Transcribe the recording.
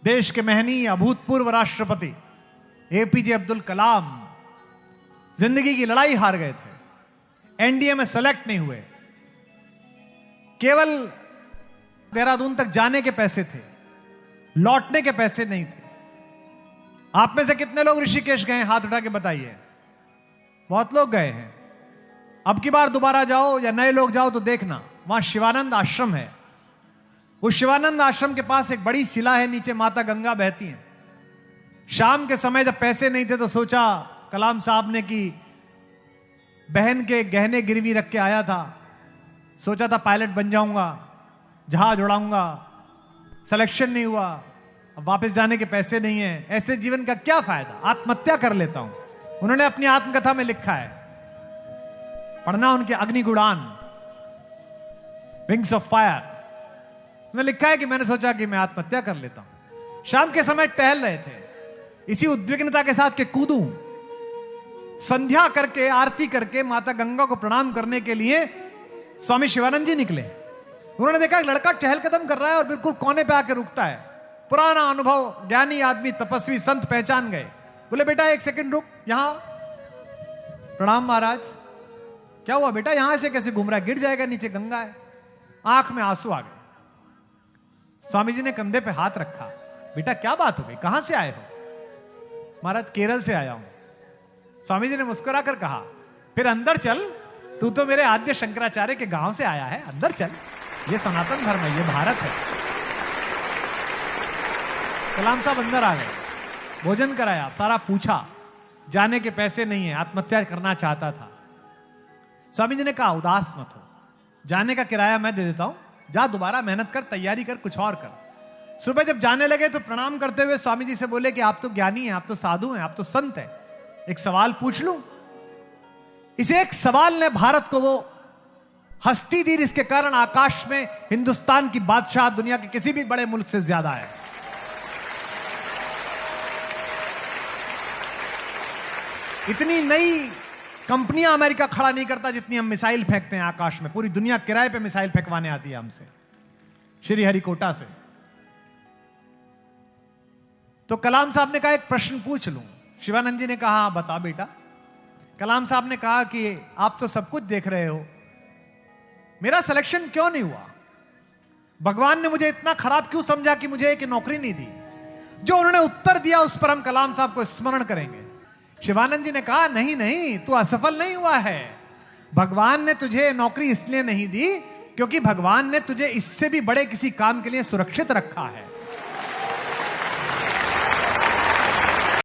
देश के महनीय अभूतपूर्व राष्ट्रपति एपीजे अब्दुल कलाम जिंदगी की लड़ाई हार गए थे, एनडीए में सेलेक्ट नहीं हुए, केवल देहरादून तक जाने के पैसे थे, लौटने के पैसे नहीं थे। आप में से कितने लोग ऋषिकेश गए? हाथ उठा के बताइए। बहुत लोग गए हैं। अब की बार दोबारा जाओ या नए लोग जाओ तो देखना, वहां शिवानंद आश्रम है। उस शिवानंद आश्रम के पास एक बड़ी शिला है, नीचे माता गंगा बहती है। शाम के समय जब पैसे नहीं थे तो सोचा कलाम साहब ने कि बहन के गहने गिरवी रख के आया था, सोचा था पायलट बन जाऊंगा, जहाज उड़ाऊंगा, सिलेक्शन नहीं हुआ, अब वापस जाने के पैसे नहीं है, ऐसे जीवन का क्या फायदा, आत्महत्या कर लेता हूं। उन्होंने अपनी आत्मकथा में लिखा है, पढ़ना उनके अग्निगुणान, विंग्स ऑफ फायर में लिखा है कि मैंने सोचा कि मैं आत्महत्या कर लेता हूं। शाम के समय टहल रहे थे, इसी उद्विग्नता के साथ के कूदूं, संध्या करके आरती करके माता गंगा को प्रणाम करने के लिए स्वामी शिवानंद जी निकले। उन्होंने देखा एक लड़का टहल कदम कर रहा है और बिल्कुल कोने पे आके रुकता है। पुराना अनुभव, ज्ञानी आदमी, तपस्वी संत पहचान गए। बोले बेटा एक सेकंड रुक, यहां प्रणाम महाराज। क्या हुआ बेटा, यहां से कैसे घूम रहा है, गिर जाएगा, नीचे गंगा है। आंख में आंसू आ गए। स्वामी जी ने कंधे पे हाथ रखा, बेटा क्या बात हो गई, कहां से आए हो? महाराज केरल से आया हूं। स्वामी जी ने मुस्कुराकर कहा, फिर अंदर चल, तू तो मेरे आद्य शंकराचार्य के गांव से आया है, अंदर चल, ये सनातन धर्म है, ये भारत है। कलाम साहब अंदर आ गए, भोजन कराया, सारा पूछा, जाने के पैसे नहीं है, आत्महत्या करना चाहता था। स्वामी जी ने कहा उदास मत हो, जाने का किराया मैं दे देता हूं, जा दोबारा मेहनत कर, तैयारी कर, कुछ और कर। सुबह जब जाने लगे तो प्रणाम करते हुए स्वामी जी से बोले कि आप तो ज्ञानी हैं, आप तो साधु हैं, आप तो संत हैं, एक सवाल पूछ लूं? इसे एक सवाल ने भारत को वो हस्ती दी जिसके कारण आकाश में हिंदुस्तान की बादशाह दुनिया के किसी भी बड़े मुल्क से ज्यादा है। इतनी नई कंपनियां अमेरिका खड़ा नहीं करता जितनी हम मिसाइल फेंकते हैं आकाश में। पूरी दुनिया किराए पे मिसाइल फेंकवाने आती है हमसे, श्रीहरिकोटा से। तो कलाम साहब ने कहा एक प्रश्न पूछ लूं। शिवानंद जी ने कहा बता बेटा। कलाम साहब ने कहा कि आप तो सब कुछ देख रहे हो, मेरा सिलेक्शन क्यों नहीं हुआ? भगवान ने मुझे इतना खराब क्यों समझा कि मुझे एक नौकरी नहीं दी? जो उन्होंने उत्तर दिया उस पर हम कलाम साहब को स्मरण करेंगे। शिवानंद जी ने कहा नहीं नहीं, तू असफल नहीं हुआ है। भगवान ने तुझे नौकरी इसलिए नहीं दी क्योंकि भगवान ने तुझे इससे भी बड़े किसी काम के लिए सुरक्षित रखा है।